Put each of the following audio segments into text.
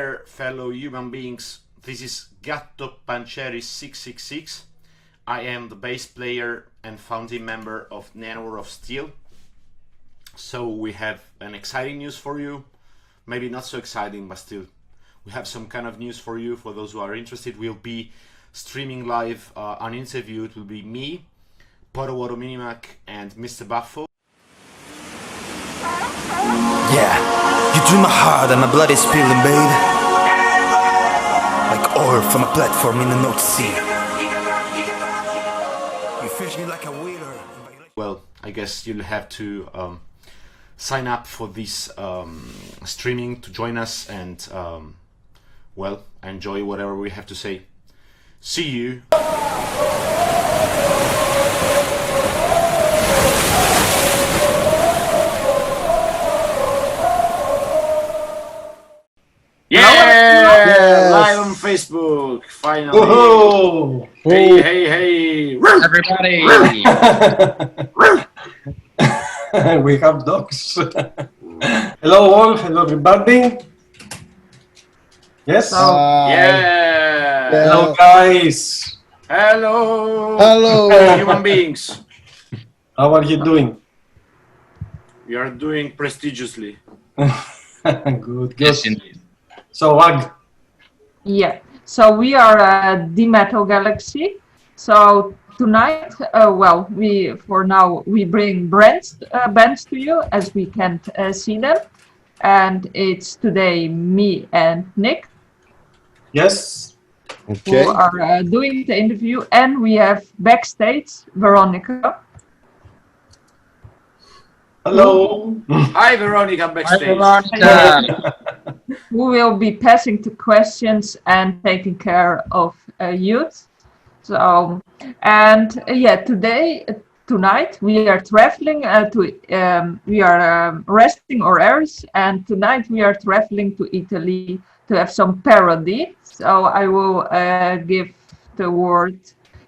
there, fellow human beings. This is Gatto Pancheri 666. I am the bass player and founding member of Nanowar of Steel. So we have an exciting news for you. Maybe not so exciting, but still. We have some kind of news for you. For those who are interested, we'll be streaming live an interview. It will be me, Parody Minimac, and Mr. Buffo. Yeah, you drew my heart and my blood is spilling, babe. Like oil from a platform in the North Sea. You fish me like a whaler. Well, I guess you'll have to sign up for this streaming to join us and, well, enjoy whatever we have to say. See you. Yeah! Live on Facebook, finally. Whoa! Hey, hey, hey! Everybody! We have dogs. Hello all, hello everybody. Yes? Yeah! Hello guys. Hello! Hello! Human beings. How are you doing? We are doing prestigiously. Good. Yes, indeed. So, Ag, Yeah, so we are the Metal Galaxy. So tonight, we bring bands to you as we can't see them, and it's today me and Nick yes? who are doing the interview, and we have backstage Veronica. Hello. Hi, Veronica, Hi, backstage. Veronica! Who will be passing the questions and taking care of youth. So, tonight we are traveling we are resting our airs, and tonight we are traveling to Italy to have some parody. So I will give the word,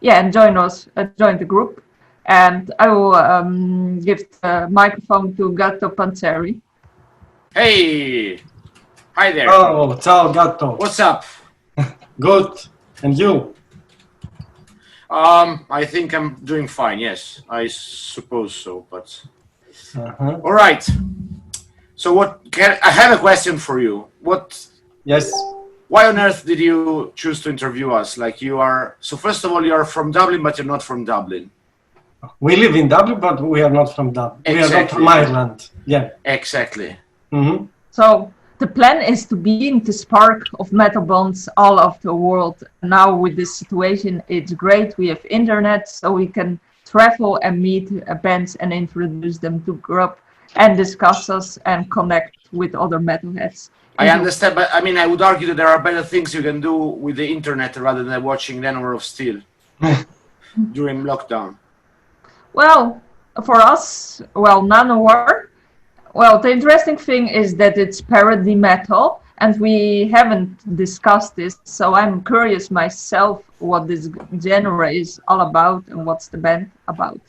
and join the group, and I will give the microphone to Gatto Panzeri. Hey! Hi there. Oh, ciao gatto. What's up? Good. And you? I think I'm doing fine, yes. I suppose so, but... Uh-huh. All right. So I have a question for you. Yes. Why on earth did you choose to interview us? So first of all, you are from Dublin, but you're not from Dublin. We live in Dublin, but we are not from Dublin. We are not from Ireland. Yeah. Exactly. Mm-hmm. So the plan is to be in the spark of metal bonds all over the world. Now with this situation, it's great. We have internet, so we can travel and meet bands and introduce them to group and discuss us and connect with other metalheads. I understand, but I mean, I would argue that there are better things you can do with the internet rather than watching Nanowar of Steel during lockdown. Well, for us, Nanowar. Well, the interesting thing is that it's parody metal, and we haven't discussed this, so I'm curious myself what this genre is all about and what's the band about.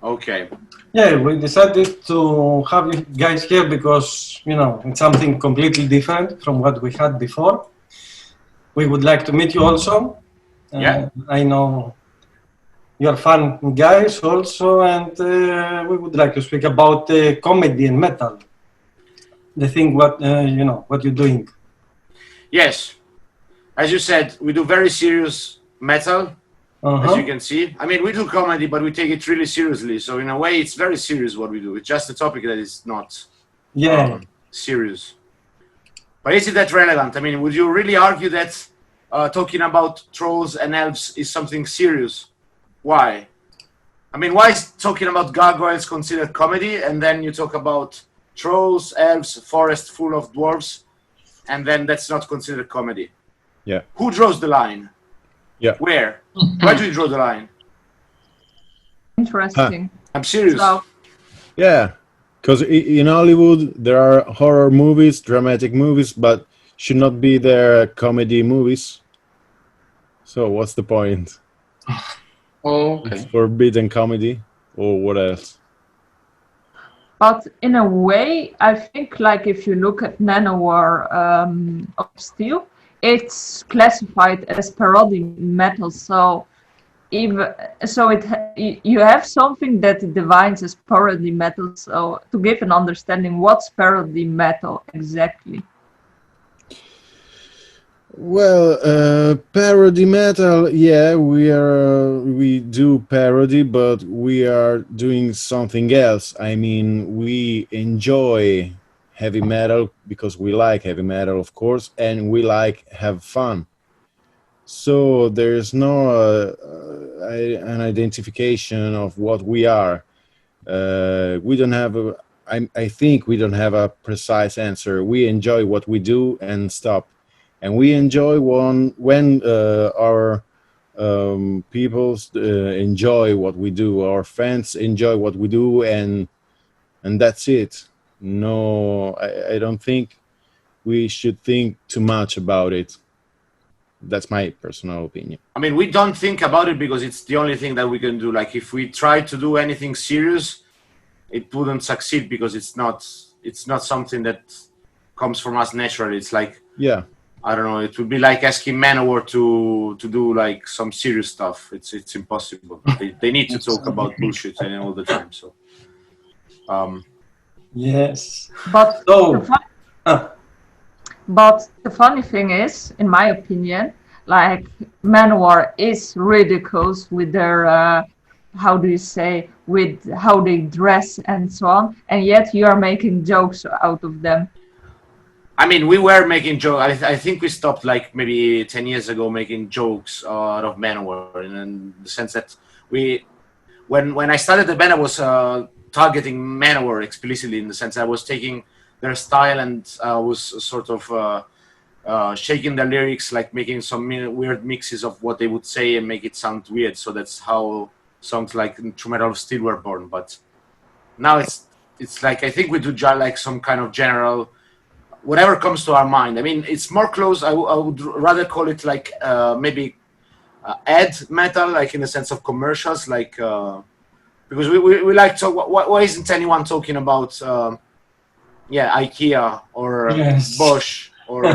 Okay. Yeah, we decided to have you guys here because, it's something completely different from what we had before. We would like to meet you also. Yeah. I know you're fun guys also, and we would like to speak about comedy and metal. The thing what you're doing. Yes. As you said, we do very serious metal. As you can see, I mean, we do comedy, but we take it really seriously. So in a way, it's very serious what we do. It's just a topic that is not serious. But is it that relevant? I mean, would you really argue that talking about trolls and elves is something serious? Why? I mean, why is talking about gargoyles considered comedy, and then you talk about trolls, elves, forest full of dwarves, and then that's not considered comedy? Yeah. Who draws the line? Yeah. Where? Where do you draw the line? Interesting. I'm serious. So, Yeah, because in Hollywood there are horror movies, dramatic movies, but should not be there comedy movies. So what's the point? Oh, okay. It's forbidden comedy, or what else? But in a way, I think like if you look at Nanowar of Steel, it's classified as parody metal. So even so, you have something that it defines as parody metal. So to give an understanding, what's parody metal exactly? Well, parody metal, yeah, we do parody, but we are doing something else. I mean, we enjoy heavy metal because we like heavy metal, of course, and we like have fun. So there's no an identification of what we are. We don't have a. I think we don't have a precise answer. We enjoy what we do and stop. And we enjoy when our people enjoy what we do, our fans enjoy what we do, and that's it. No, I don't think we should think too much about it. That's my personal opinion. I mean, we don't think about it because it's the only thing that we can do. Like, if we try to do anything serious, it wouldn't succeed because it's not something that comes from us naturally. It's like, yeah, I don't know. It would be like asking Manowar to do like some serious stuff. It's impossible. They need to talk about bullshit all the time. So, yes. But So, but the funny thing is, in my opinion, like Manowar is ridiculous with their how do you say, with how they dress and so on, and yet you are making jokes out of them. I mean, we were making jokes. I think we stopped like maybe 10 years ago making jokes out of Manowar, in the sense that when I started the band, I was targeting Manowar explicitly, in the sense I was taking their style and was sort of shaking the lyrics, like making some weird mixes of what they would say and make it sound weird. So that's how songs like Nanowar of Steel were born. But now it's like, I think we do like some kind of general, whatever comes to our mind. I mean, it's more close. I would rather call it like maybe ad metal, like in the sense of commercials, like because we like to. Why isn't anyone talking about IKEA or yes. Bosch or?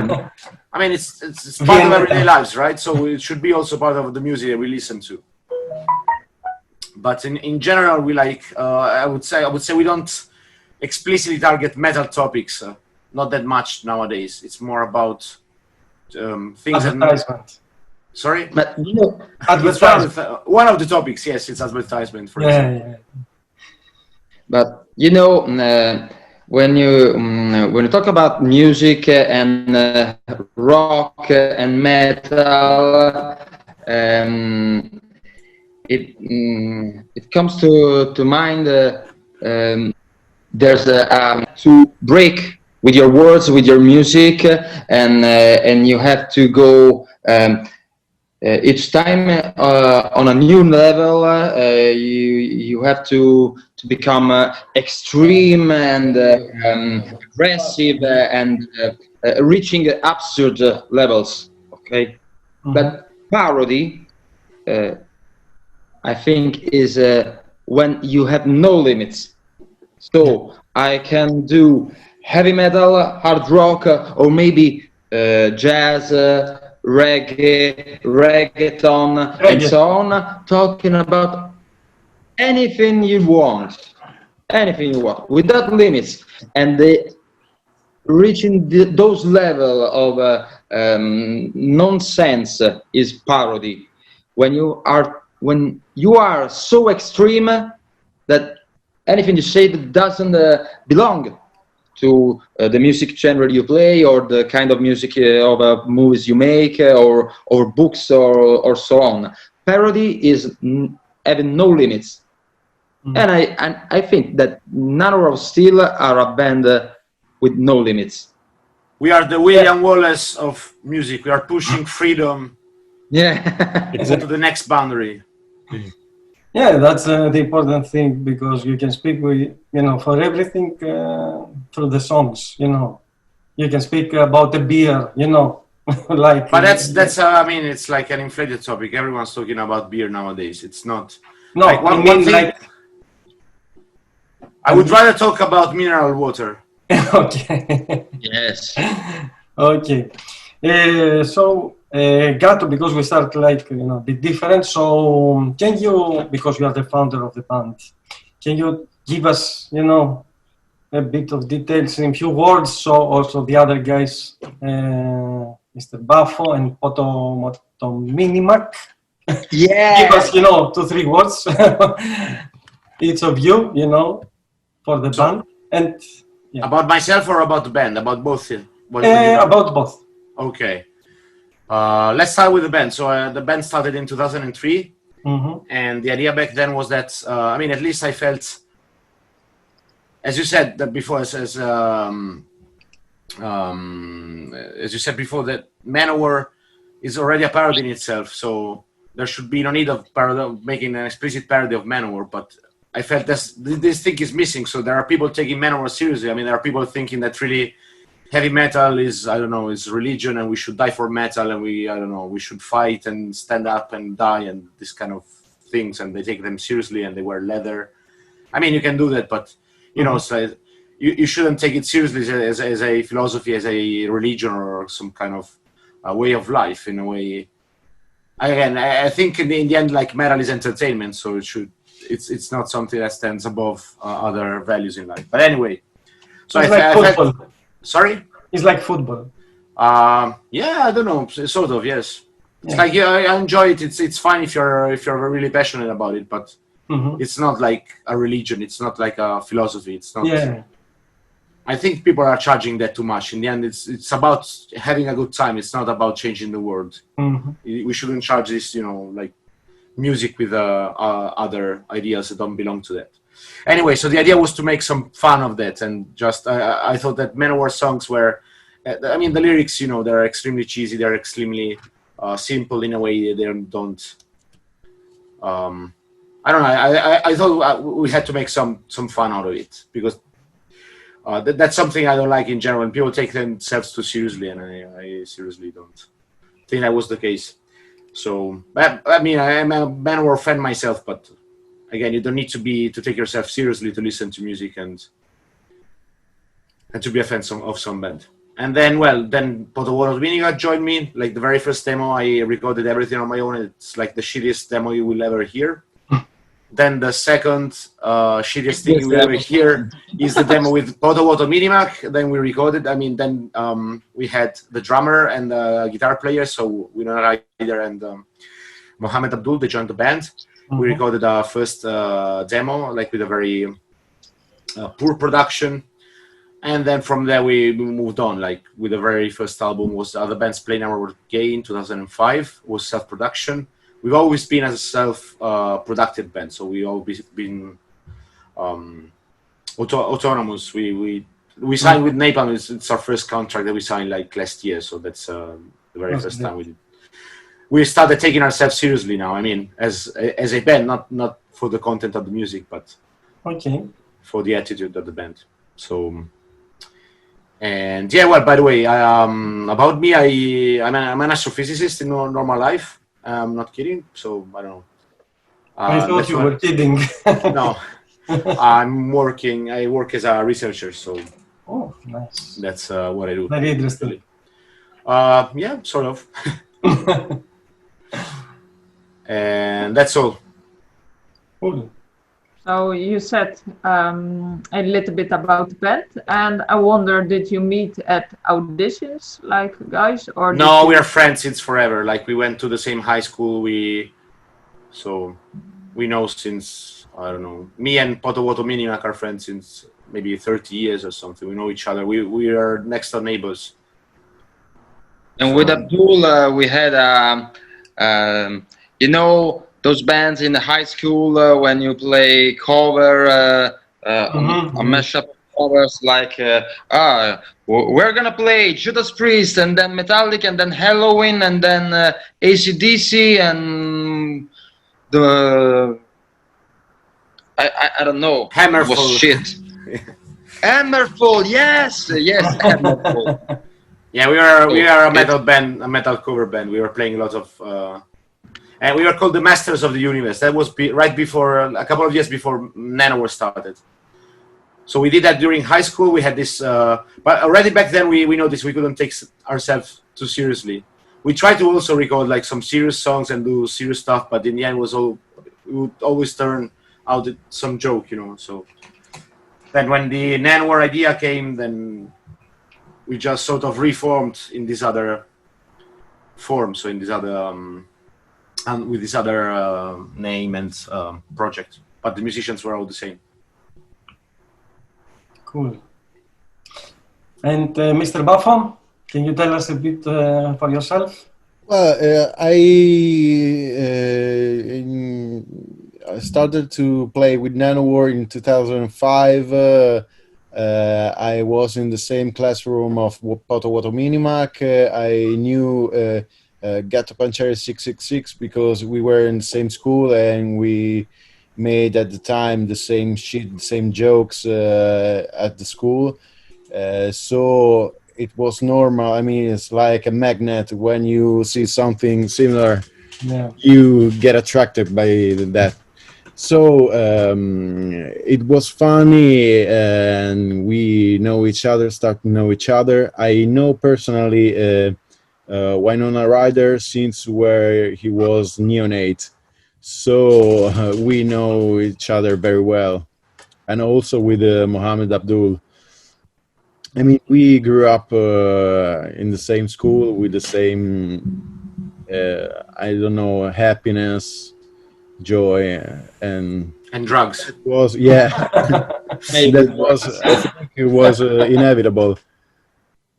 I mean, it's part of everyday lives, right? So it should be also part of the music that we listen to. But in general, we like. I would say we don't explicitly target metal topics. Not that much nowadays. It's more about things advertisement. Sorry? But you know, advertisement. One of the topics, yes, it's advertisement, for example. Yeah. but you know, when you talk about music and rock and metal, it comes to mind. There's to break with your words, with your music, and you have to go each time on a new level. You have to become extreme and aggressive and reaching absurd levels. Okay, but parody, I think, is when you have no limits. So I can do heavy metal, hard rock, or maybe jazz, reggaeton, and so on, talking about anything you want, without limits. And reaching those level of nonsense is parody. When you are so extreme that anything you say that doesn't belong to the music genre you play, or the kind of music of movies you make, or books, or so on. Parody is having no limits. And I think that Nanowar of Steel are a band with no limits. We are the William Wallace of music. We are pushing freedom to the next boundary. Yeah, that's the important thing, because you can speak with, for everything through the songs, You can speak about the beer, like. But that's I mean, it's like an inflated topic. Everyone's talking about beer nowadays. It's not. No, like, I mean, like. I would rather talk about mineral water. Okay. Yes. Okay. So, Gato, because we start like, a bit different, so can you, because you are the founder of the band, can you give us, a bit of details in few words, so also the other guys, Mr. Baffo and Poto Minimac, Yeah. give us, 2-3 words, each of you, for the band. And about myself or about the band? About both? About both. Okay. Let's start with the band. So the band started in 2003, and the idea back then was that at least I felt, as you said that before, as you said before, that Nanowar is already a parody in itself. So there should be no need of making an explicit parody of Nanowar. But I felt this thing is missing. So there are people taking Nanowar seriously. There are people thinking that really heavy metal is, is religion, and we should die for metal, and we should fight and stand up and die and this kind of things, and they take them seriously and they wear leather. You can do that, but so you shouldn't take it seriously as a philosophy, as a religion, or some kind of way of life. In a way, again, I think in the end, like, metal is entertainment, so it's not something that stands above other values in life. But anyway, so it's like football. Sorry? It's like football. Yeah, I don't know, sort of, yes. It's like, I enjoy it. It's fine if you're really passionate about it, but it's not like a religion. It's not like a philosophy. It's not. Yeah. I think people are charging that too much. In the end, it's about having a good time. It's not about changing the world. We shouldn't charge this, like music with other ideas that don't belong to that. Anyway, so the idea was to make some fun of that, and just I thought that Nanowar songs were, the lyrics, they're extremely cheesy. They're extremely simple in a way. They don't. I don't know. I thought we had to make some fun out of it, because that's something I don't like in general. When people take themselves too seriously, and I seriously don't think that was the case. So I am a Nanowar fan myself, but again, you don't need to take yourself seriously to listen to music and to be a fan of some band. And then, Poto Minimac joined me. Like the very first demo, I recorded everything on my own. It's like the shittiest demo you will ever hear. Then the second shittiest thing you will ever hear is the demo with Poto Minimac. Then we recorded. We had the drummer and the guitar player. So Winona Ryder and Mohammed Abdul, they joined the band. We recorded our first demo, like with a very poor production. And then from there we moved on. Like with the very first album was the other band's Play Now or Gay in 2005, was self-production. We've always been a self-productive band, so we always been autonomous. We signed with Napalm. It's our first contract that we signed like last year, so that's the very first time we did. We started taking ourselves seriously now. As a band, not for the content of the music, but for the attitude of the band. So, and by the way, about me, I'm an astrophysicist in normal life. I'm not kidding. So I don't know. I thought you were kidding. No, I work as a researcher. So. Oh, nice. That's what I do. Very interesting. Yeah, sort of. And that's all. Cool. So you said a little bit about the band, and I wonder, did you meet at auditions, like guys, or? No, we are friends since forever. Like we went to the same high school. So we know since, I don't know. Me and Poto Minimac are friends since maybe 30 years or something. We know each other. We are next door neighbors. And with Abdul, we had those bands in the high school when you play cover, a mashup covers like we're gonna play Judas Priest and then Metallic and then Halloween and then AC/DC and the I don't know. Hammerfall. Was shit. Hammerfall, yes, Hammerfall. Yeah, we are a metal band, a metal cover band. We were playing a lot of. And we were called the Masters of the Universe. That was right before, a couple of years before Nanowar started. So we did that during high school. We had this, but already back then we noticed we couldn't take ourselves too seriously. We tried to also record like some serious songs and do serious stuff, but in the end it would always turn out some joke, you know. So then when the Nanowar idea came, then we just sort of reformed in this other form, so in this other and with this other name and project, but the musicians were all the same. Cool. And Mr. Buffon, can you tell us a bit for yourself? Well, I started to play with Nanowar in 2005. I was in the same classroom of Poto Woto Minimac. I knew Gatto Panceri 666 because we were in the same school and we made at the time the same shit, the same jokes at the school. So it was normal. I mean, it's like a magnet. When you see something similar, you get attracted by that. So it was funny, and we know each other, start to know each other. I know personally Winona Ryder since where he was neonate. So we know each other very well. And also with Mohammed Abdul. I mean, we grew up in the same school with the same, I don't know, happiness, joy, and drugs. It was, yeah, that was, I think it was inevitable.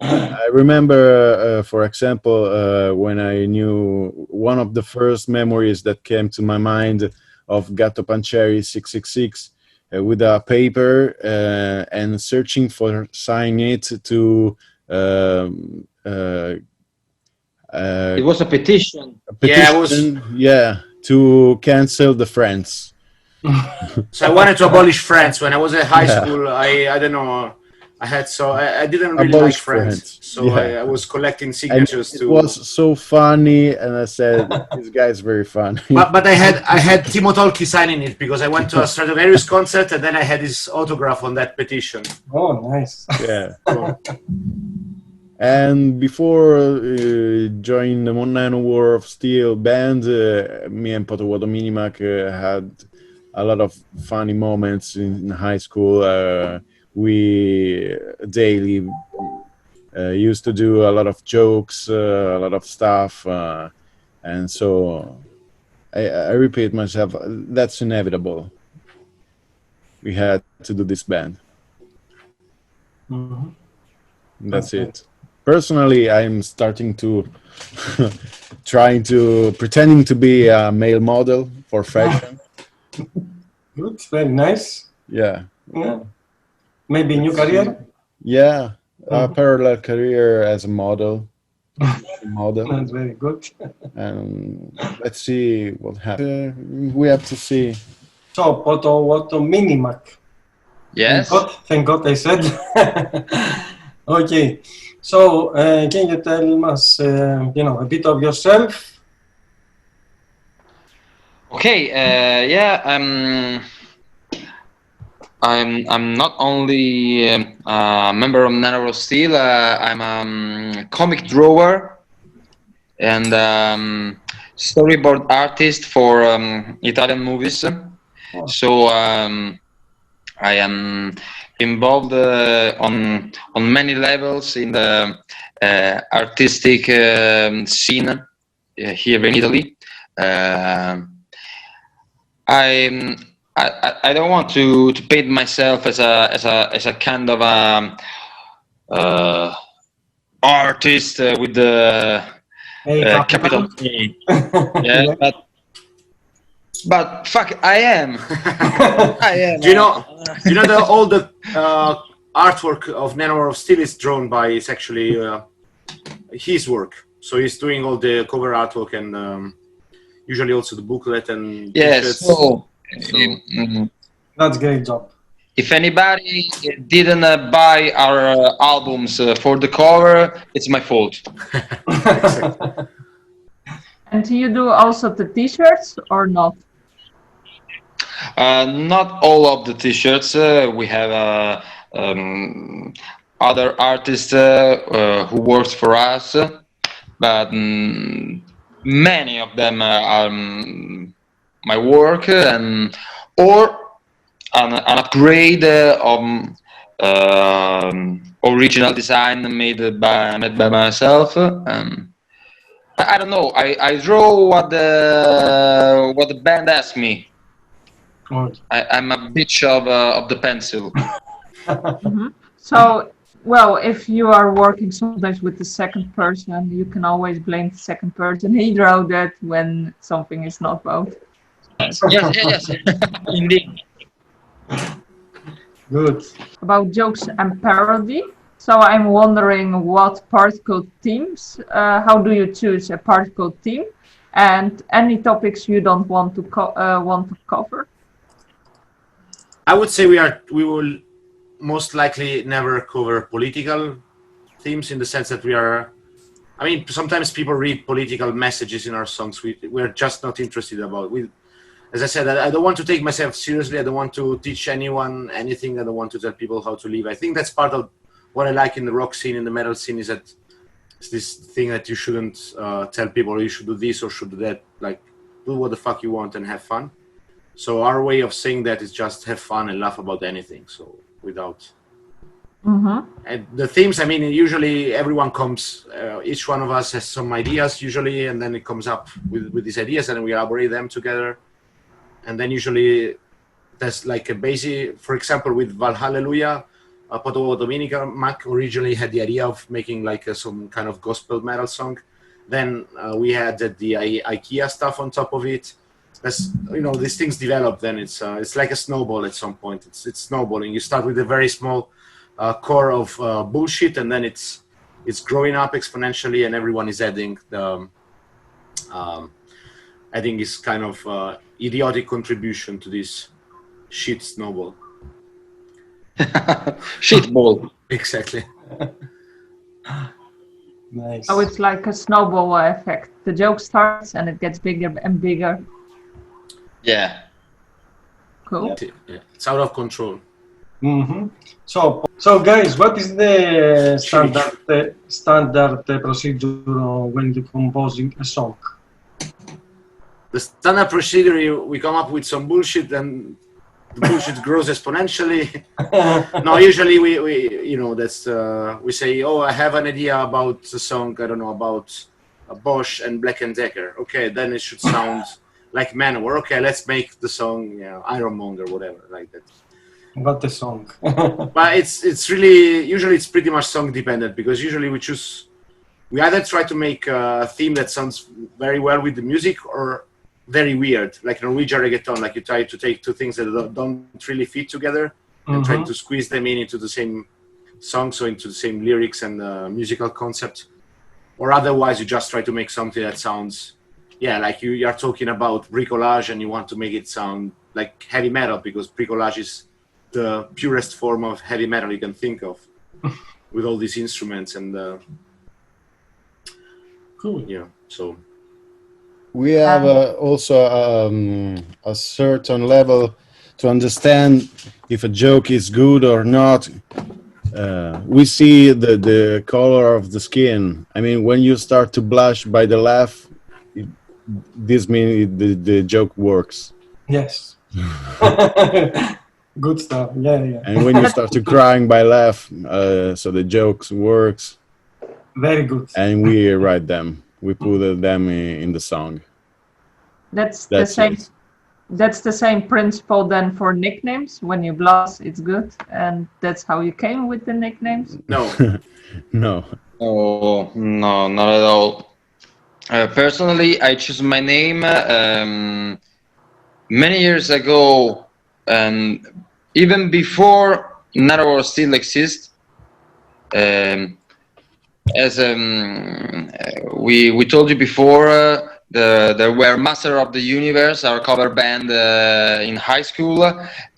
I remember, for example, when I knew one of the first memories that came to my mind of Gatto Panceri 666 with a paper and searching for sign it to. It was a petition. Yeah, it was. Yeah, to cancel the France. So I wanted to abolish France when I was at high school. I don't know. I didn't really like France, so I was collecting signatures it was so funny, and I said, "This guy's very funny." But I had Timo Tolkki signing it because I went to a Stratovarius concert, and then I had his autograph on that petition. Oh, nice! Yeah. And before joining the Nanowar of Steel band, me and Poto Woto Minimac had a lot of funny moments in high school. We daily used to do a lot of jokes, a lot of stuff, and so I repeat myself, that's inevitable. We had to do this band. Mm-hmm. That's it. Personally, I'm starting to pretending to be a male model for fashion. Good, very nice. Yeah. Maybe new career? Yeah, a parallel career as a model. That's very good. And let's see what happens. We have to see. So, Poto Woto Minimac. Yes. Thank God I said. Okay. So, can you tell us, a bit of yourself? Okay. Yeah. I'm not only a member of Nanowar of Steel. I'm a comic drawer and storyboard artist for Italian movies. So I am involved on many levels in the artistic scene here in Italy. I don't want to paint myself as a kind of artist with the capital A. Yeah, but fuck, I am. I am. Do you know all the artwork of Nanowar of Steel is drawn by? It's actually his work. So he's doing all the cover artwork and usually also the booklet and yes. That's a great job. If anybody didn't buy our albums for the cover, it's my fault. And do you do also the t-shirts or not? Not all of the T-shirts. We have other artists who works for us, but many of them are my work and or an upgrade of original design made by myself. I don't know. I draw what the band asks me. Okay. I'm a bitch of the pencil. So, well, if you are working sometimes with the second person, you can always blame the second person. He drew that when something is not both. Yes, indeed. Good. About jokes and parody. So I'm wondering what particle themes, how do you choose a particle theme, and any topics you don't want to cover? I would say we will most likely never cover political themes, in the sense that we are. I mean, sometimes people read political messages in our songs. We're just not interested about. As I said, I don't want to take myself seriously. I don't want to teach anyone anything. I don't want to tell people how to live. I think that's part of what I like in the rock scene, in the metal scene, is that it's this thing that you shouldn't tell people you should do this or should do that. Like, do what the fuck you want and have fun. So our way of saying that is just have fun and laugh about anything. So without. And the themes, I mean, usually everyone comes, each one of us has some ideas usually, and then it comes up with these ideas, and then we elaborate them together. And then usually there's like a basic, for example, with Valhallelujah, Poto Dominica Mac originally had the idea of making like some kind of gospel metal song. Then we had the IKEA stuff on top of it. As you know, these things develop. Then it's like a snowball. At some point, it's snowballing. You start with a very small core of bullshit, and then it's growing up exponentially, and everyone is adding his kind of idiotic contribution to this shit snowball. Shit ball. Exactly. Nice. So it's like a snowball effect. The joke starts and it gets bigger and bigger. Yeah. Cool. Yeah. It's out of control. So guys, what is the standard procedure when you're composing a song? The standard procedure, we come up with some bullshit, and the bullshit grows exponentially. No, usually we that's we say, oh, I have an idea about a song, I don't know, about a Bosch and Black & Decker. Okay, then it should sound like Manowar. Okay, let's make the song, Ironmonger, whatever, like that. What the song? But it's really, usually it's pretty much song dependent, because usually we either try to make a theme that sounds very well with the music, or very weird, like Norwegian reggaeton. Like you try to take two things that don't really fit together and try to squeeze them into the same song, so into the same lyrics and musical concept. Or otherwise, you just try to make something that sounds, like you are talking about bricolage, and you want to make it sound like heavy metal, because bricolage is the purest form of heavy metal you can think of, with all these instruments and Cool. so. We have also a certain level to understand if a joke is good or not. We see the color of the skin. I mean, when you start to blush by the laugh, this means the joke works. Yes. Good stuff. Yeah. And when you start to crying by laugh, so the jokes works. Very good. And we write them. We put them in the song. That's the same. It. That's the same principle then for nicknames. When you blush, it's good, and that's how you came with the nicknames. No. No. Oh no, not at all. Personally, I chose my name many years ago, and even before Nanowar of Steel exists. As we told you before, there were Master of the Universe, our cover band in high school,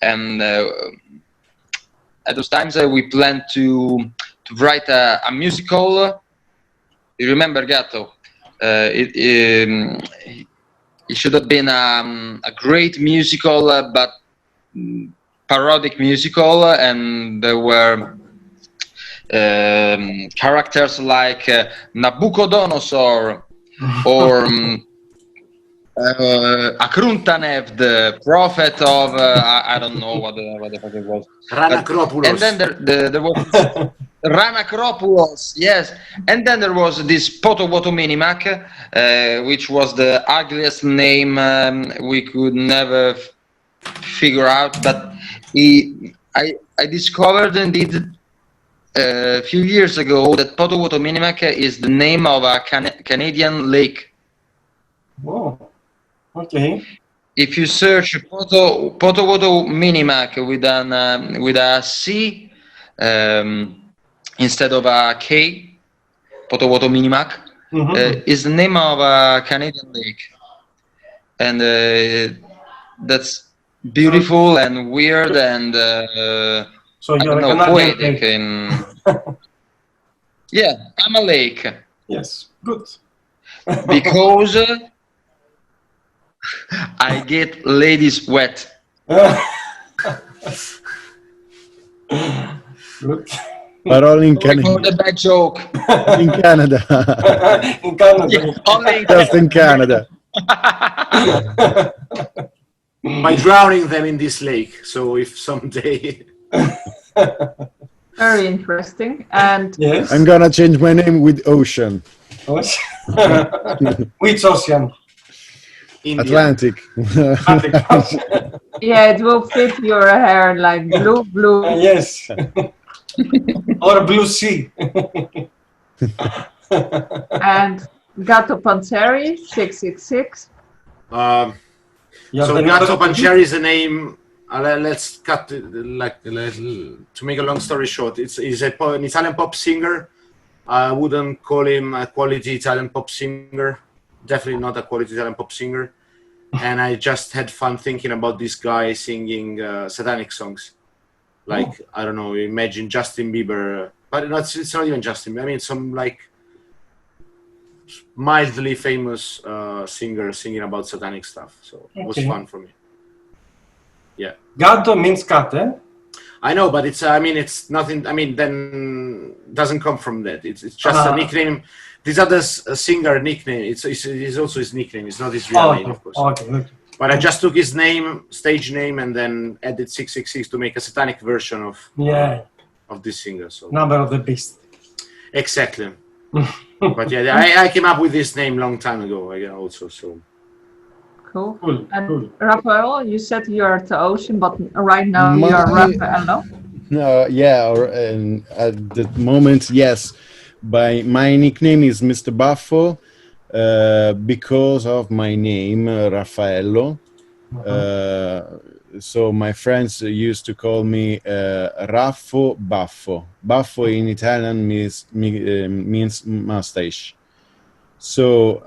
and at those times we planned to write a musical. You remember Gatto? It should have been a great musical, but parodic musical, and there were characters like Nabucodonosor or Akruntanev, the prophet of I don't know what the fuck it was. Ranakropoulos. And then there was Ranakropoulos, yes. And then there was this Potowoto Minimac, which was the ugliest name we could never figure out. But I discovered indeed a few years ago that Potowoto Minimac is the name of a Canadian lake. Whoa. Okay. If you search Potowoto Minimac with a C instead of a K, Potowoto Minimac is the name of a Canadian lake, and that's beautiful and weird and so you're I don't know, poetic. And yeah, I'm a lake. Yes, good. Because I get ladies wet. Good. But only in Sorry Canada. for the bad joke. In Canada. In Canada. Yeah, only in Just in Canada. By drowning them in this lake. So if someday... Very interesting. And Yes. I'm gonna change my name with Ocean. Which ocean? India. Atlantic. yeah, it will fit your hair like blue. Yes. Or blue sea. And Gatto Panzeri 666. So Gatto Panzeri is a name. Let's cut it, to make a long story short. He's an Italian pop singer. I wouldn't call him a quality Italian pop singer. Definitely not a quality Italian pop singer. And I just had fun thinking about this guy singing satanic songs. Like, I don't know, imagine Justin Bieber. But it's not even Justin Bieber. I mean, some like mildly famous singer singing about satanic stuff. So it was fun for me. Yeah. Gatto means cat, eh? I know, but it's, I mean, it's nothing, I mean, then doesn't come from that. It's just a nickname. This other singer nickname, it's also his nickname. It's not his real name, of course. Okay. But I just took his name, stage name, and then added 666 to make a satanic version of this singer. So Number of the Beast. Exactly. But yeah, I came up with this name long time ago also. So cool. And Raphael, you said you're at the ocean, but right now you are Raphael, no? And at the moment, yes. My nickname is Mr. Buffo because of my name, Raffaello. So my friends used to call me Raffo Baffo. Baffo in Italian means mustache. So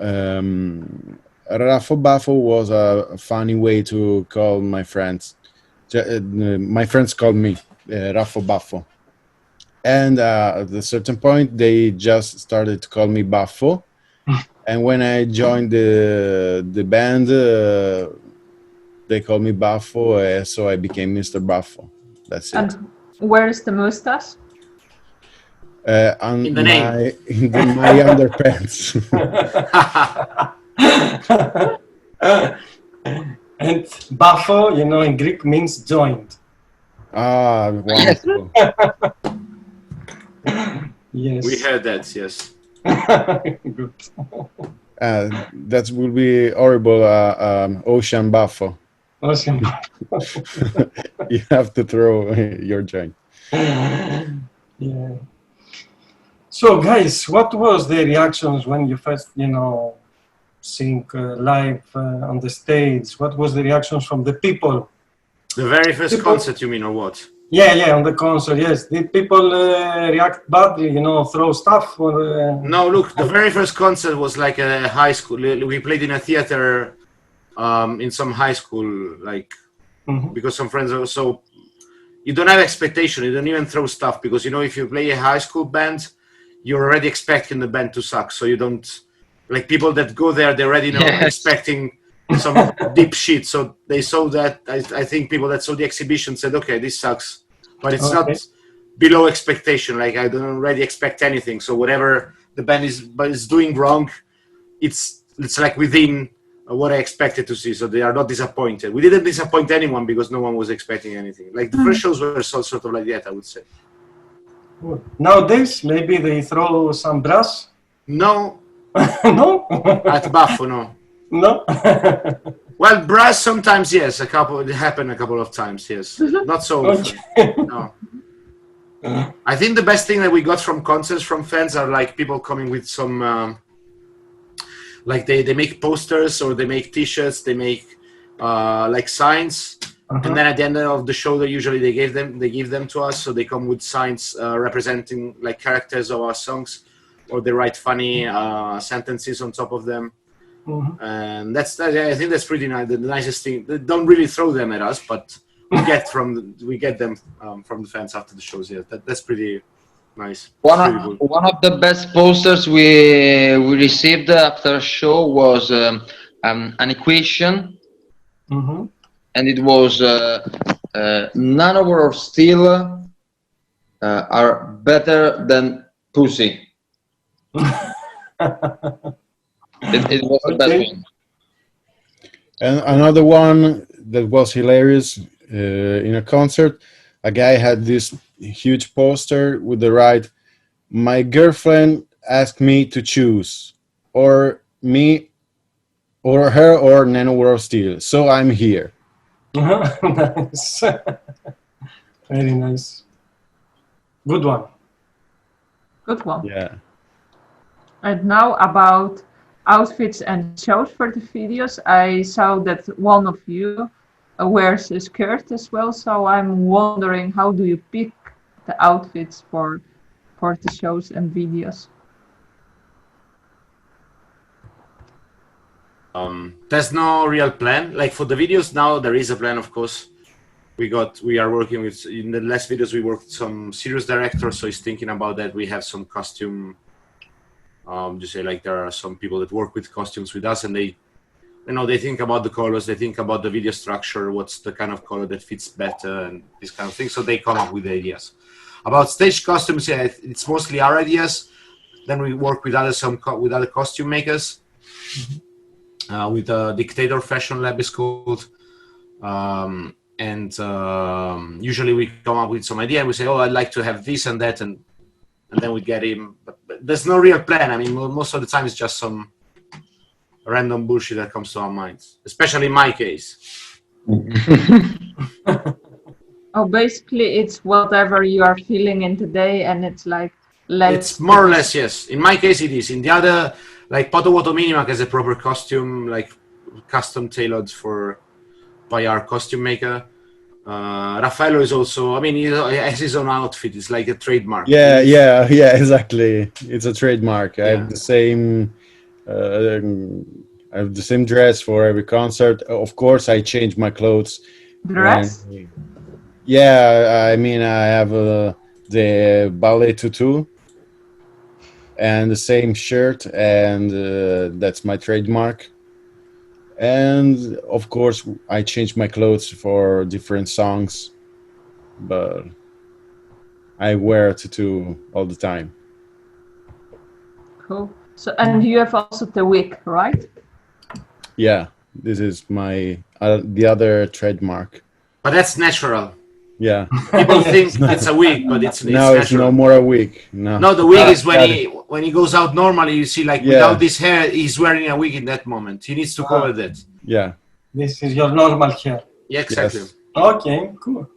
Raffo Baffo was a funny way to call my friends. My friends called me Raffo Baffo. And at a certain point, they just started to call me Baffo. And when I joined the band, they called me Baffo, so I became Mr. Baffo. That's it. And where is the mustache? In the name. In my underpants. And Baffo, you know, in Greek means joined. Ah, wonderful. Yes. We heard that, yes. Good. That would be horrible, Ocean Buffo. Ocean Buffo. You have to throw your joint. Yeah. So, guys, what was the reactions when you first, sing live on the stage? What was the reactions from the people? The very first concert, you mean, or what? Yeah, on the concert, yes. Did people react badly, throw stuff? Or, No, look, the very first concert was like a high school. We played in a theater in some high school, because some friends are so... You don't have expectation. You don't even throw stuff because, if you play a high school band, you're already expecting the band to suck. So you don't... Like, people that go there, they're already expecting some deep shit. So they saw that. I think people that saw the exhibition said, "Okay, this sucks," but it's not below expectation. Like I don't already expect anything. So whatever the band is doing wrong, it's like within what I expected to see. So they are not disappointed. We didn't disappoint anyone because no one was expecting anything. Like the first shows were sort of like that, I would say. Nowadays, maybe they throw some brass. No. No. At Baffo, no. No. Well, brass sometimes, yes. It happened a couple of times, yes. Not so often. No. I think the best thing that we got from concerts from fans are like people coming with some, like they make posters or they make T-shirts, they make like signs, and then at the end of the show, they give them to us. So they come with signs representing like characters of our songs, or they write funny sentences on top of them. And I think that's pretty nice. The nicest thing. They don't really throw them at us, but we get them from the fans after the shows. Yeah, that's pretty nice. One of the best posters we received after a show was an equation, and it was Nanowar of Steel are better than pussy. It was the best one. And another one that was hilarious in a concert, a guy had this huge poster with the right, "My girlfriend asked me to choose, or me, or her, or Nanowar of Steel, so I'm here." Nice. Very nice. Good one. Good one. Yeah. And now about outfits and shows for the videos. I saw that one of you wears a skirt as well, so I'm wondering, how do you pick the outfits for the shows and videos? There's no real plan. Like for the videos now, there is a plan, of course. We are working with, in the last videos, we worked with some serious directors, so he's thinking about that. We have some costume, just say like there are some people that work with costumes with us, and they think about the colors, they think about the video structure, what's the kind of color that fits better, and this kind of thing. So they come up with ideas. About stage costumes, yeah, it's mostly our ideas. Then we work with other costume makers. With Dictator Fashion Lab is called. Usually we come up with some idea and we say, "Oh, I'd like to have this and that," and then we get him. But there's no real plan. I mean, most of the time it's just some random bullshit that comes to our minds, especially in my case. Oh, basically it's whatever you are feeling in the day, and it's like it's more or less, yes. In my case it is. In the other, like Poto Woto Minimac has a proper costume, like custom tailored by our costume maker. Raffaello is also, I mean, he has his own outfit. It's like a trademark. Yeah, exactly. It's a trademark. I have the same dress for every concert. Of course, I change my clothes. Dress? Yeah, I mean, I have the ballet tutu and the same shirt, and that's my trademark. And of course, I change my clothes for different songs, but I wear a tutu all the time. Cool. So, and you have also the wig, right? Yeah, this is my the other trademark. But that's natural. Yeah. People think it's a wig, but it's no, natural. It's no more a wig. No, the wig is when he goes out normally. You see, like without this hair, he's wearing a wig in that moment. He needs to cover that. Yeah. This is your normal hair. Yeah, exactly. Yes. Okay, cool.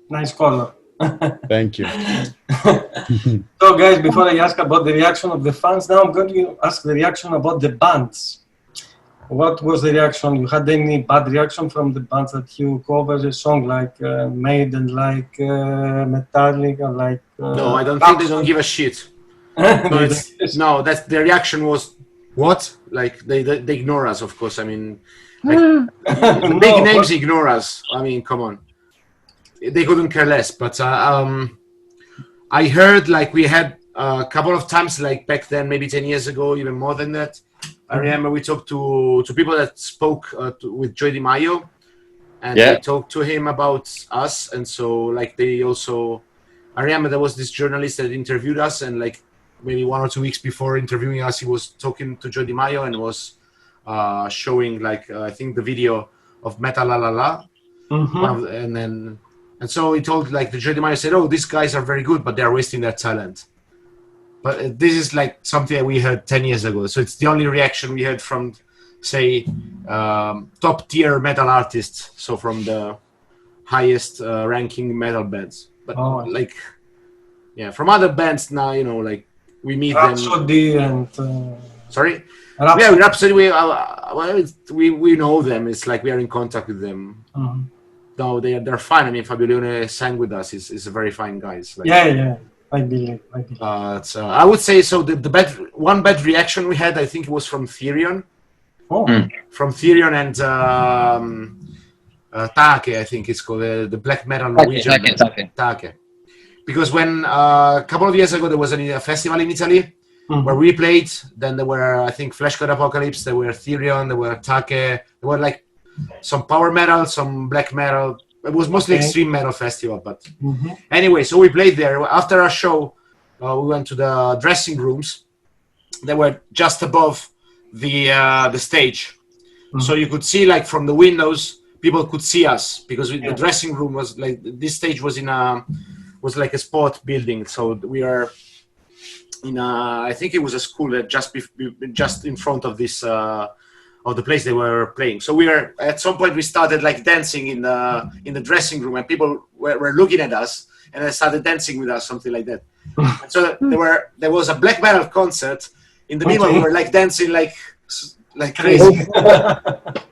Nice color. Thank you. So, guys, before I ask about the reaction of the fans, now I'm going to ask the reaction about the bands. What was the reaction? You had any bad reaction from the bands that you covered a song like Maiden, like Metallica, like? No, I don't think they don't give a shit. No, that's the reaction was what? Like they ignore us, of course. I mean, like, the big names ignore us. I mean, come on, they couldn't care less. But I heard like we had a couple of times, like back then, maybe 10 years ago, even more than that. I remember we talked to people that spoke with Joy DiMaggio, and Yeah. they talked to him about us, and so like they also. I remember there was this journalist that interviewed us, and like maybe 1 or 2 weeks before interviewing us, he was talking to Joy DiMaggio and was showing like I think the video of Meta La La La, and so he told like the Joy DiMaggio said, "Oh, these guys are very good, but they're wasting their talent." But this is like something that we heard 10 years ago, so it's the only reaction we heard from, say, top tier metal artists, so from the highest ranking metal bands. But like, yeah, from other bands now, you know, like we meet Rhapsody them. And sorry, Rhapsody. yeah, Rhapsody. We know them. It's like we are in contact with them. No, they're fine. I mean, Fabio Leone sang with us. He's a very fine guy. Like, yeah, I believe. I would say so. The one bad reaction we had, I think, it was from Therion. From Therion and Take, I think it's called the black metal Norwegian band. Take. Because when a couple of years ago there was a festival in Italy where we played, then there were, I think, Flesh God Apocalypse, there were Therion, there were Take, there were like some power metal, some black metal. It was mostly extreme metal festival, but anyway, so we played there. After our show, we went to the dressing rooms. They were just above the stage, so you could see like from the windows, people could see us because the dressing room was like this stage was was like a sport building. So we are in I think it was a school that just in front of this. Of the place they were playing. So we were at some point we started like dancing in the dressing room, and people were looking at us, and they started dancing with us, something like that. So there was a black metal concert in the middle. We were like dancing like crazy.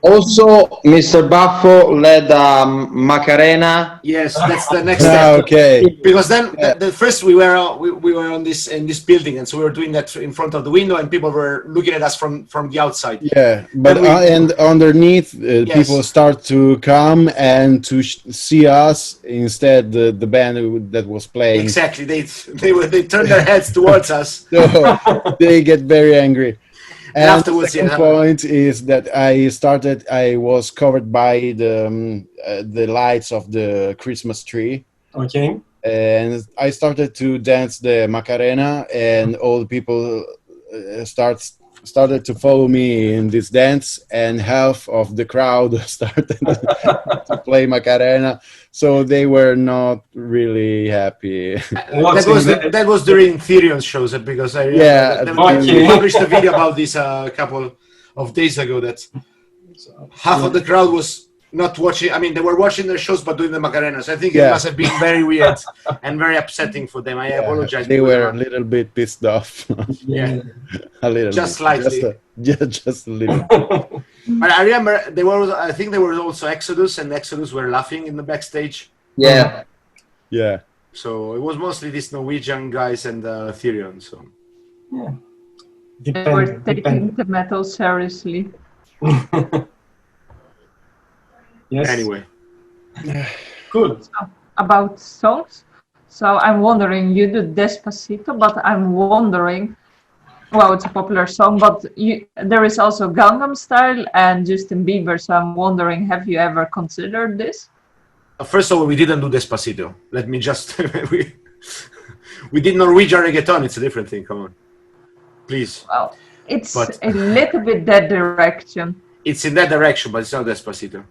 Also, Mr. Baffo led Macarena. Yes, that's the next step. Okay. Because then the first we were on this building, and so we were doing that in front of the window, and people were looking at us from the outside. Yeah, but and underneath, people start to come and to see us instead the band that was playing. Exactly, they turned their heads towards us. So they get very angry. And afterwards, the second point is that I was covered by the lights of the Christmas tree. Okay. And I started to dance the Macarena, and all the people started to follow me in this dance, and half of the crowd started to play Macarena, so they were not really happy. That was during Therion's shows, because I we published a video about this a couple of days ago, that half of the crowd was not watching. I mean, they were watching their shows but doing the Macarenas. I think it must have been very weird and very upsetting for them. I apologize. They were a little bit pissed off. A little, just bit. Slightly, just a little. But I remember I think there were also Exodus, and Exodus were laughing in the backstage. Yeah. So it was mostly these Norwegian guys and Therion. So they were taking the metal seriously. Yes. Anyway, cool. So, about songs, so I'm wondering, you do Despacito, but I'm wondering, well, it's a popular song, but there is also Gangnam Style and Justin Bieber, so I'm wondering, have you ever considered this? First of all, we didn't do Despacito. Let me just we did Norwegian reggaeton. It's a different thing. Come on, please. Well, it's a little bit that direction. It's in that direction, but it's not Despacito.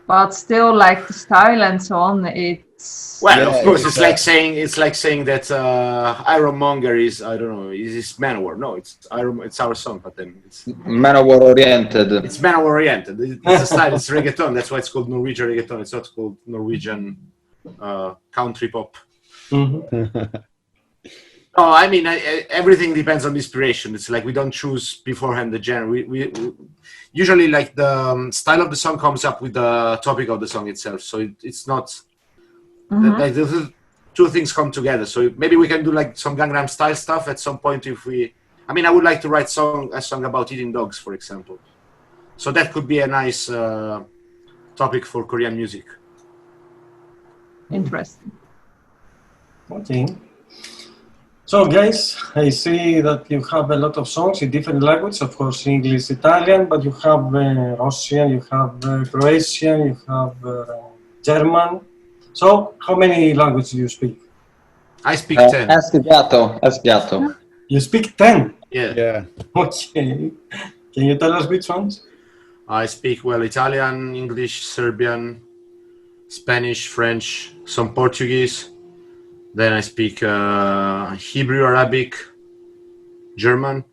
But still, like the style and so on, it's of course it's like saying that Ironmonger is, I don't know, is Manowar. No, it's our song, but then it's Manowar oriented. It's Manowar oriented. It's a style. It's reggaeton. That's why it's called Norwegian reggaeton. It's not called Norwegian country pop. Oh, I mean, everything depends on inspiration. It's like we don't choose beforehand the genre. We usually, like, the style of the song comes up with the topic of the song itself. So it's not like the two things come together. So maybe we can do like some Gangnam Style stuff at some point if we. I mean, I would like to write a song about eating dogs, for example. So that could be a nice topic for Korean music. Interesting. Okay. So guys, I see that you have a lot of songs in different languages, of course English, Italian, but you have Russian, you have Croatian, you have German. So how many languages do you speak? I speak 10. Ask Gatto. Ask Gatto. You speak 10? Yeah. Yeah. Okay. Can you tell us which ones? I speak well Italian, English, Serbian, Spanish, French, some Portuguese. Then I speak Hebrew, Arabic, German.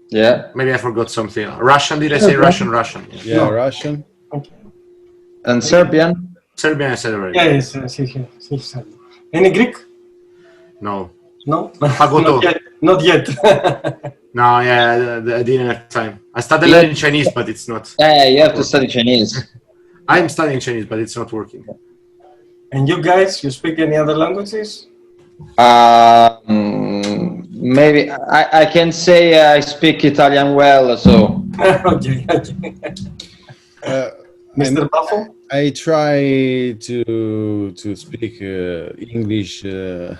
Yeah. Maybe I forgot something. Russian, did I say Russian? Russian. Yeah, No. Russian. Okay. And Serbian? Serbian I said already. Yes, Any Greek? No. No? Fagoto. Not yet. No, yeah, I didn't have time. I started learning Chinese, but it's not. Yeah, you have to study Chinese. I'm studying Chinese, but it's not working. And you guys, you speak any other languages? Maybe I can say I speak Italian well, so. Okay. Mr. Buffo? I try to speak English. Okay.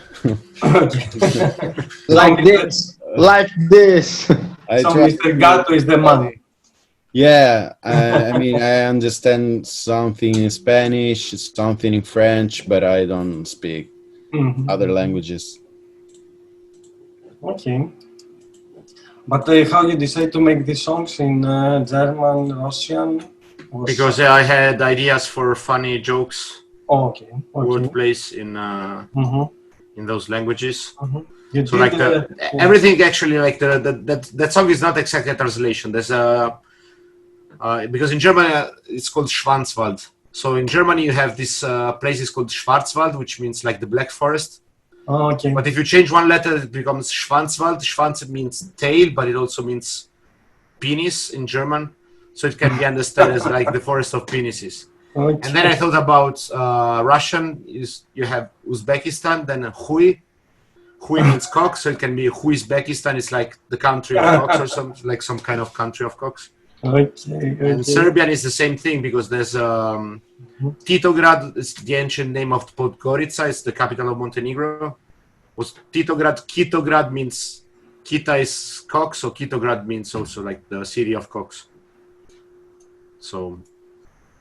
Like this. Like this. I So try Mr. Gatto is the man. Yeah, I mean, I understand something in Spanish, something in French, but I don't speak other languages. Okay. But how you decide to make these songs in German, Russian? Because I had ideas for funny jokes, okay. wordplays in those languages. You So did, like everything actually, like that song is not exactly a translation. There's a because in German it's called Schwarzwald. So in Germany you have this places called Schwarzwald, which means like the Black Forest. okay. But if you change one letter, it becomes Schwanzwald. Schwanz means tail, but it also means penis in German. So it can be understood as like the forest of penises. Okay. And then I thought about Russian. Is you have Uzbekistan, then Hui. Hui means cock, so it can be Uzbekistan. It's like the country of cocks or something, like some kind of country of cocks. Okay. And Serbian is the same thing because there's Titograd. It's the ancient name of Podgorica. It's the capital of Montenegro. Was Titograd? Kitograd means Kita is cock, so Kitograd means also like the city of cocks. So.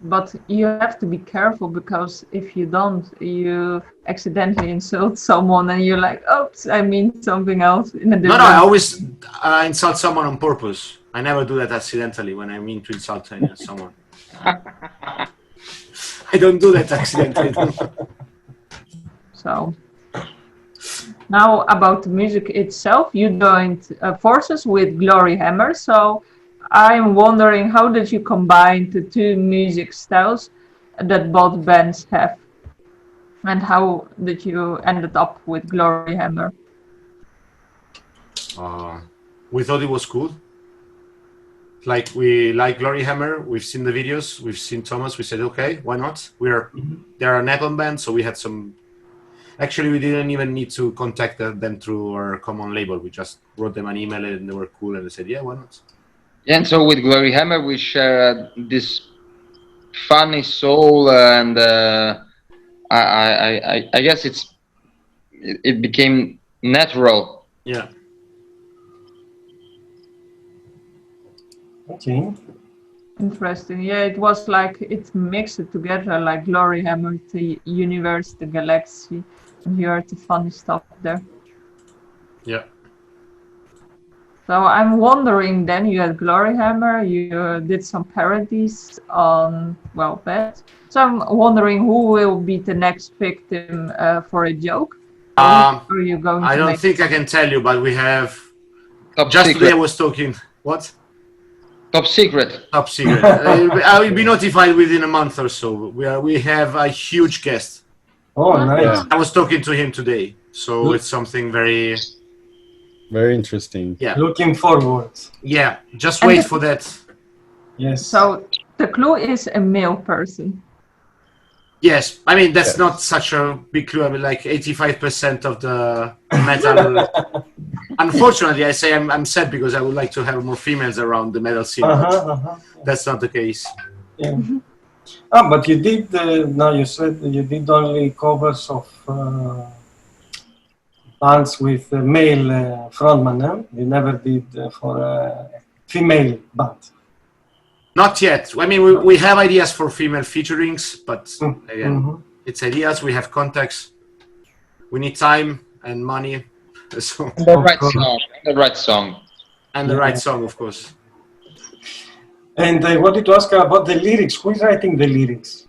But you have to be careful because if you don't, you accidentally insult someone and you're like, oops, I mean something else in a different. No, I always insult someone on purpose. I never do that accidentally when I mean to insult someone. I don't do that accidentally. So now about the music itself, you joined forces with Glory Hammer. So I'm wondering, how did you combine the two music styles that both bands have? And how did you ended up with Glory Hammer? We thought it was cool. Like we like Glory Hammer. We've seen the videos. We've seen Thomas. We said, okay, why not? They're an Apple band, so we had some. Actually, we didn't even need to contact them through our common label. We just wrote them an email and they were cool, and they said, yeah, why not? And so with Glory Hammer, we share this funny soul, and I guess it became natural. Yeah. Okay. Interesting. Yeah, it was like it mixed it together, like Glory Hammer, the universe, the galaxy, and you heard the funny stuff there. Yeah. So I'm wondering, then you had Glory Hammer, you did some parodies on, well, that. So I'm wondering who will be the next victim for a joke? Are you going to I don't think I can tell you, but we have. Top just secret. today I was talking. What? Top secret. Top secret. I will be notified within a month or so. We have a huge guest. Oh, nice. Yeah. I was talking to him today, so it's something very. Very interesting. Yeah. Looking forward. Yeah. Just wait for that. Yes. So the clue is a male person. Yes, I mean that's not such a big clue. I mean, like 85% of the metal. Unfortunately, I say I'm sad because I would like to have more females around the metal scene. But that's not the case. Yeah. But you did. Now you said you did only covers of bands with male frontman. You never did for a female band. Not yet. I mean, we have ideas for female featurings, but again, it's ideas. We have contacts. We need time and money. So The right song. The right song. And the right song, of course. And I wanted to ask about the lyrics. Who is writing the lyrics?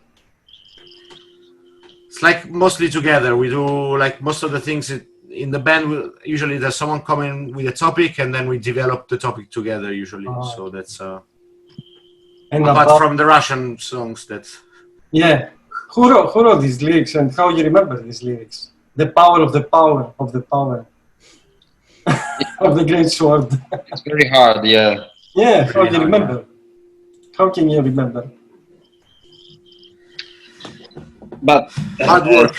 It's like mostly together. We do like most of the things in the band. Usually there's someone coming with a topic, and then we develop the topic together usually. So that's and apart from the Russian songs that... Yeah. Who wrote these lyrics, and how you remember these lyrics? The power of the power of the power of the great sword. It's very hard, yeah. Yeah, how do you remember? How can you remember? But hard work.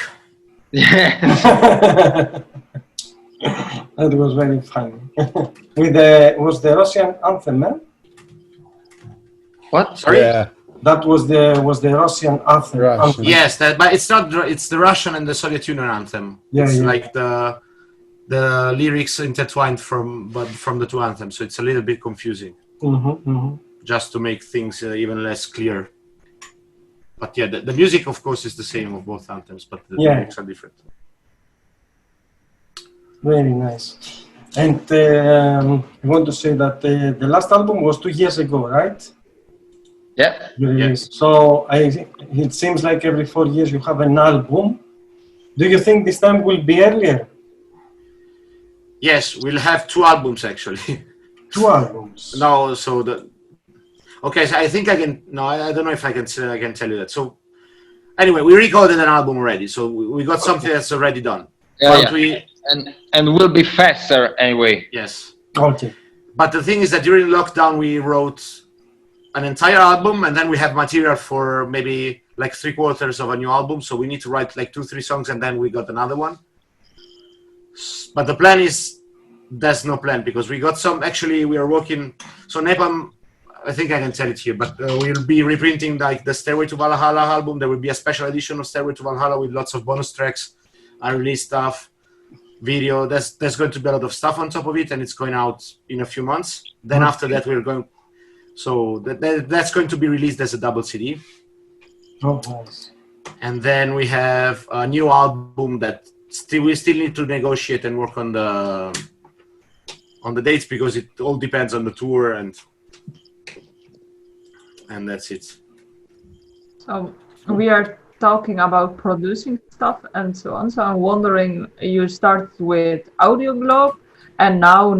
Yeah. That was very funny. Was the Russian anthem, man? What? Sorry? Yeah. That was the Russian anthem. Russian. Yes, but it's not. It's the Russian and the Soviet Union anthem. Yeah, it's yeah. like the lyrics intertwined from the two anthems, so it's a little bit confusing. Just to make things even less clear. But yeah, the music, of course, is the same of both anthems, but the lyrics are different. Very nice. And I want to say that the last album was 2 years ago, right? Yeah. So it seems like every 4 years you have an album. Do you think this time will be earlier? Yes, we'll have 2 albums actually. 2 albums. No, so okay, so I think I can. No, I don't know if I can tell you that. So anyway, we recorded an album already, so we got something that's already done. Yeah, yeah. And will be faster anyway. Yes. Okay. But the thing is that during lockdown we wrote an entire album, and then we have material for maybe like 3/4 of a new album. So we need to write like 2-3 songs, and then we got another one. But the plan is there's no plan because we got some. Actually, we are working. So Nepal, I think I can tell it here, but we'll be reprinting like the Stairway to Valhalla album. There will be a special edition of Stairway to Valhalla with lots of bonus tracks, unreleased stuff, video. There's going to be a lot of stuff on top of it, and it's going out in a few months. Then after that, we're going. So that's going to be released as a double CD. Oh, nice. And then we have a new album that we still need to negotiate and work on the dates because it all depends on the tour and that's it. So we are talking about producing stuff and so on. So I'm wondering, you started with Audio Globe, and now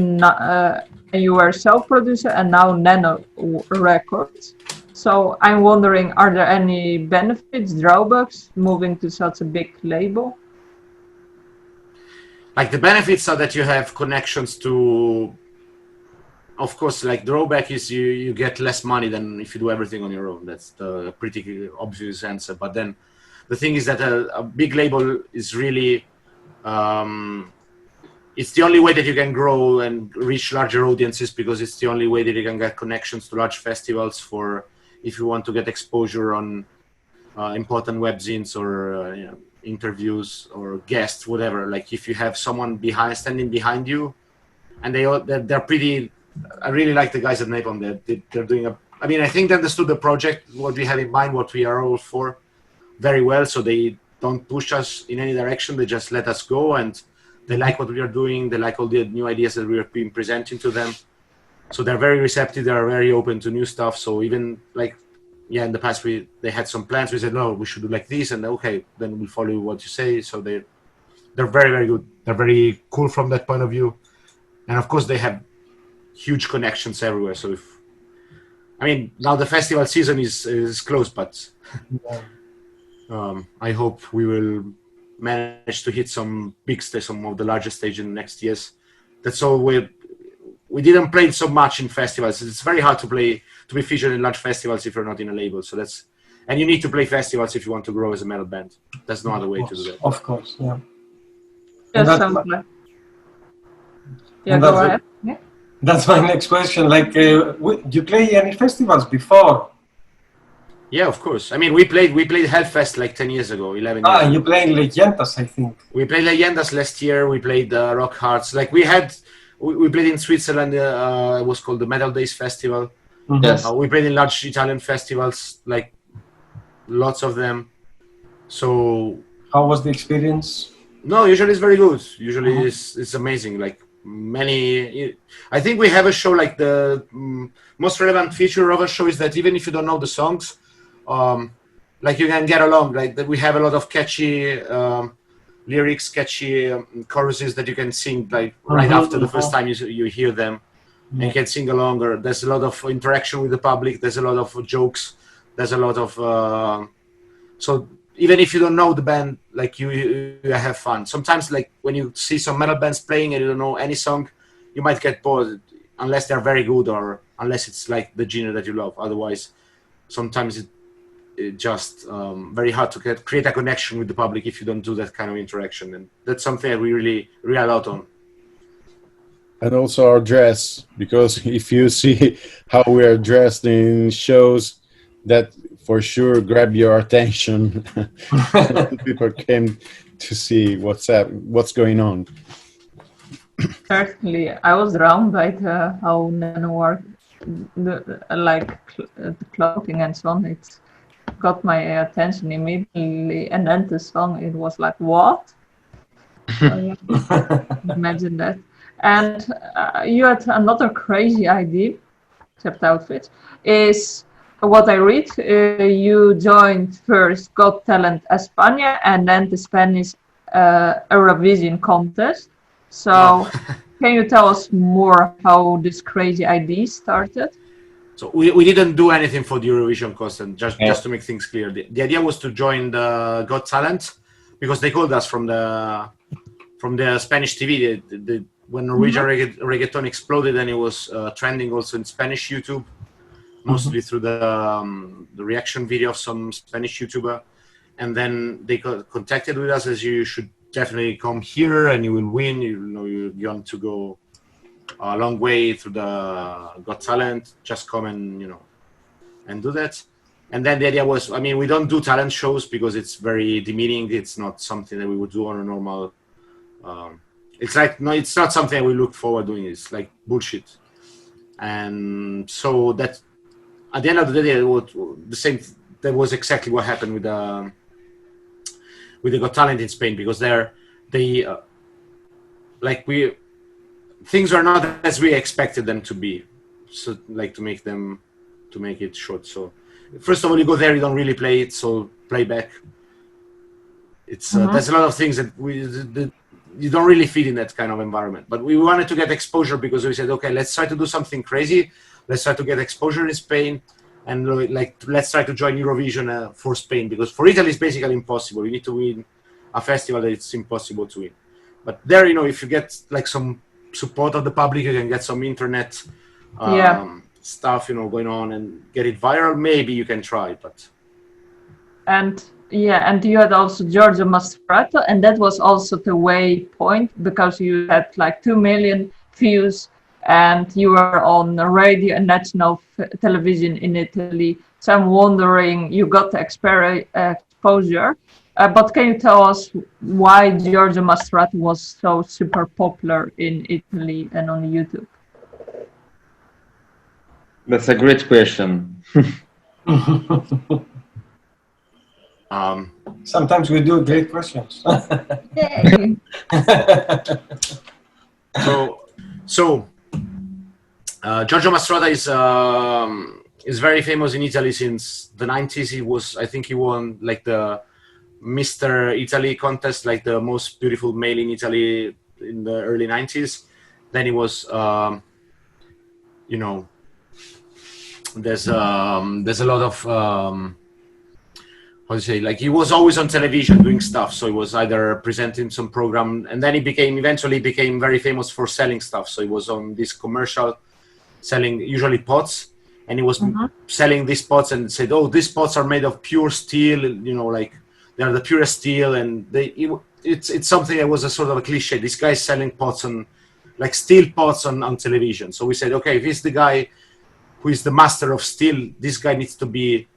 you were self-producer, and now Nano Records. So I'm wondering, are there any benefits, drawbacks, moving to such a big label? Like the benefits are that you have connections to, of course, like drawback is you get less money than if you do everything on your own. That's the pretty obvious answer. But then the thing is that a big label is really, it's the only way that you can grow and reach larger audiences because it's the only way that you can get connections to large festivals for if you want to get exposure on important webzines or interviews or guests, whatever. Like if you have someone standing behind you, and they're pretty. I really like the guys at Napalm. They're doing I mean, I think they understood the project, what we have in mind, what we are all for, very well. So they don't push us in any direction. They just let us go, and they like what we are doing. They like all the new ideas that we are being presenting to them. So they're very receptive. They are very open to new stuff. So even like, in the past they had some plans. We said, no, we should do like this, and okay, then we'll follow what you say. So they're very, very good. They're very cool from that point of view. And of course they have huge connections everywhere. So now the festival season is closed, but I hope we will manage to hit some big stage, some of the largest stage in the next years. That's all. We didn't play so much in festivals. It's very hard to be featured in large festivals if you're not in a label. So and you need to play festivals if you want to grow as a metal band. There's no other way to do that. Of course, yeah. Go ahead. Yeah. That's my next question. Like, you play any festivals before? Yeah, of course. I mean, we played Hellfest like 10 years ago, 11 years ago. You played Leyendas, I think. We played Leyendas last year. We played Rock Hearts. Like we played in Switzerland. It was called the Metal Days Festival. Yes. We played in large Italian festivals, like lots of them. So how was the experience? No, usually it's very good. Usually it's amazing. Like many, I think we have a show like the most relevant feature of a show is that even if you don't know the songs, like you can get along. Like that, we have a lot of catchy lyrics, catchy choruses that you can sing like right after the first time you hear them, and you can sing along. Or there's a lot of interaction with the public. There's a lot of jokes. There's a lot of so. Even if you don't know the band, like you have fun. Sometimes, like when you see some metal bands playing and you don't know any song, you might get bored unless they're very good or unless it's like the genre that you love. Otherwise, sometimes it's just very hard to create a connection with the public if you don't do that kind of interaction. And that's something that we really rely out on. And also our dress, because if you see how we are dressed in shows, that for sure grab your attention. People came to see what's going on. Certainly, I was drawn by how Nanowar, the clothing and so on. It got my attention immediately, and then the song, it was like, what? Imagine that. And you had another crazy idea, except outfits, is what I read. You joined first Got Talent España and then the Spanish Eurovision contest. So can you tell us more how this crazy idea started? So we didn't do anything for the Eurovision contest, just to make things clear. The idea was to join the Got Talent because they called us from the Spanish TV. When Norwegian reggaeton exploded, and it was trending also in Spanish YouTube, mostly through the reaction video of some Spanish YouTuber. And then they contacted with us as you should definitely come here and you will win. You're going to go a long way through the Got Talent. Just come and, and do that. And then the idea was, I mean, we don't do talent shows because it's very demeaning. It's not something that we would do on a normal, it's not something we look forward doing. It's like bullshit. And so that at the end of the day, that was exactly what happened with the Got Talent in Spain, because things are not as we expected them to be. So like to make it short. So first of all, you go there, you don't really play it, so playback. It's there's a lot of things that you don't really fit in that kind of environment. But we wanted to get exposure because we said, okay, let's try to do something crazy. Let's try to get exposure in Spain, and let's try to join Eurovision for Spain, because for Italy it's basically impossible. You need to win a festival that it's impossible to win. But there, if you get like some support of the public, you can get some internet stuff, going on and get it viral. Maybe you can try, but. And you had also Giorgio Mastroianni, and that was also the waypoint because you had like 2 million views. And you were on radio and national television in Italy. So I'm wondering, you got the exposure. But can you tell us why Giorgio Mastroianni was so super popular in Italy and on YouTube? That's a great question. Sometimes we do great questions. So Giorgio Mastroianni is very famous in Italy since the 90s. I think he won like the Mr. Italy contest, like the most beautiful male in Italy in the early 90s. Then he was, there's a lot of, how do you say, like he was always on television doing stuff. So he was either presenting some program, and then he eventually became very famous for selling stuff. So he was on this commercial selling usually pots, and he was selling these pots and said, oh, these pots are made of pure steel, like they are the purest steel. And it's something that was a sort of a cliche. This guy's selling pots like steel pots on television. So we said, okay, if he's the guy who is the master of steel, this guy needs to be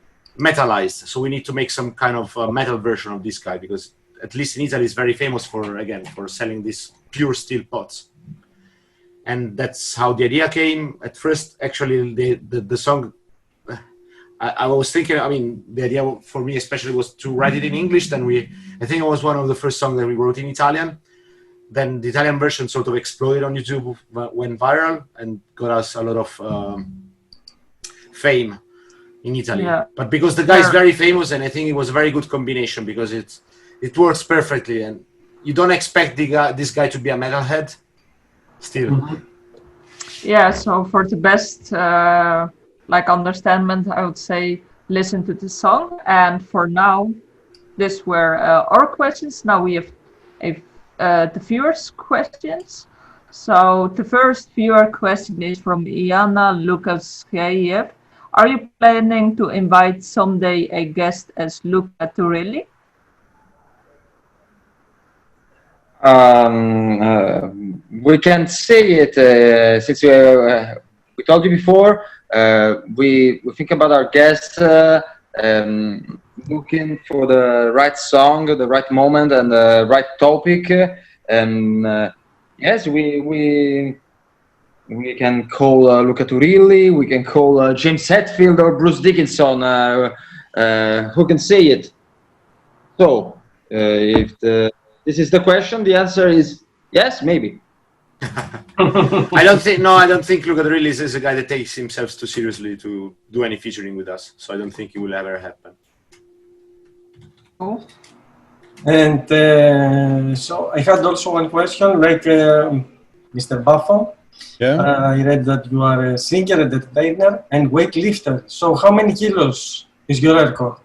metalized. So we need to make some kind of metal version of this guy, because at least in Italy, is very famous for, again, for selling these pure steel pots. And that's how the idea came. At first, actually, the song, I was thinking, I mean, the idea for me especially was to write it in English. Then I think it was one of the first songs that we wrote in Italian. Then the Italian version sort of exploded on YouTube, went viral, and got us a lot of fame in Italy. Yeah. But because the guy is very famous, and I think it was a very good combination, because it works perfectly, and you don't expect this guy to be a metalhead still. Mm-hmm. Yeah, so for the best understandment, I would say listen to the song. And for now, these were our questions. Now we have the viewers' questions. So the first viewer question is from Iana Lukaskayev. Are you planning to invite someday a guest as Luca Turilli? We can say it since we told you before. We think about our guests, looking for the right song, the right moment, and the right topic. And yes, we can call Luca Turilli. We can call James Hetfield or Bruce Dickinson. Who can say it? So, if this is the question, the answer is yes, maybe. I don't think Luca Turilli is a guy that takes himself too seriously to do any featuring with us. So I don't think it will ever happen. Oh. And so I had also one question, like Mr. Buffo. Yeah. I read that you are a singer, entertainer, and weightlifter. So how many kilos is your record?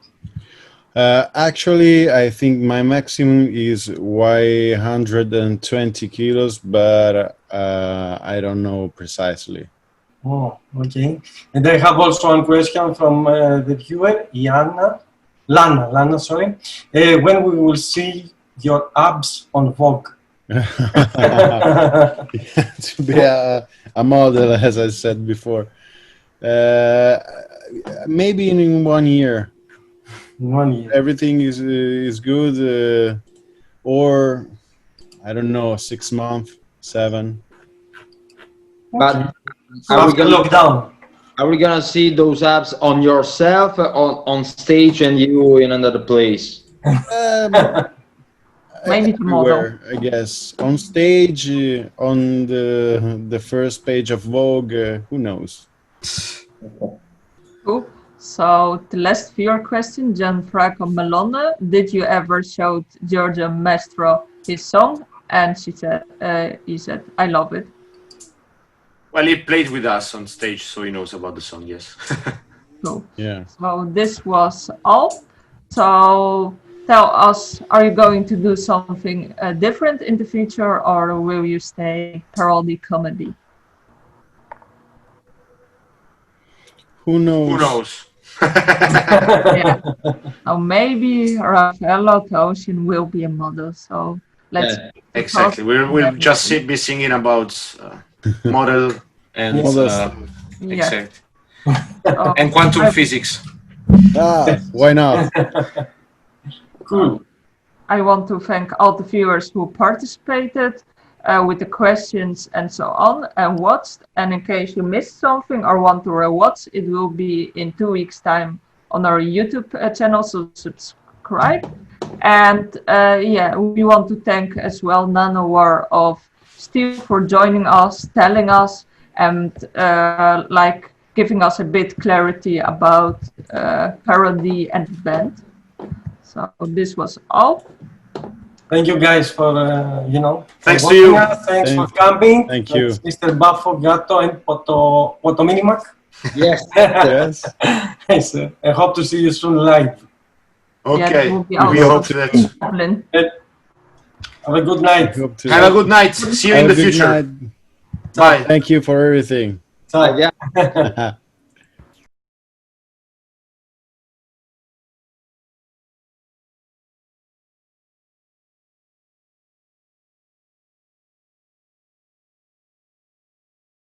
Actually, I think my maximum is 120 kilos, but I don't know precisely. Oh, okay. And I have also one question from the viewer, Lana, sorry. When we will see your abs on Vogue? To be a model, as I said before. Maybe in 1 year. 1 year. Everything is good, or I don't know, 6 months, 7. But after lockdown, are we gonna see those abs on yourself, on stage, and you in another place? Maybe tomorrow. I guess on stage, on the first page of Vogue. Who knows? Cool. So the last viewer question, Gianfranco Melone. Did you ever show Giorgio Maestro his song? And he said, I love it. Well, he played with us on stage, so he knows about the song, yes. Cool. Yeah. So this was all. So tell us, are you going to do something different in the future, or will you stay parody comedy? Who knows? Who knows? Yeah. Or maybe Raffaello Toshin will be a model. So let's exactly. We'll just be singing about model and exact and quantum physics. Why not? Cool. I want to thank all the viewers who participated with the questions and so on and watched. And in case you missed something or want to rewatch, it will be in 2 weeks' time on our YouTube channel, so subscribe. And we want to thank as well Nanowar of Steel for joining us, telling us, and giving us a bit clarity about Parody and the band. So this was all. Thank you guys for, Thanks to you. Thanks for coming. Thank you. That's Mr. Buffo, Gatto, and Poto Minimac. Yes. Yes. Yes. I hope to see you soon live. Okay. Yeah, we hope that. Have a good night. Have a good night. See you in the future. Bye. Thank you for everything. Bye. Yeah.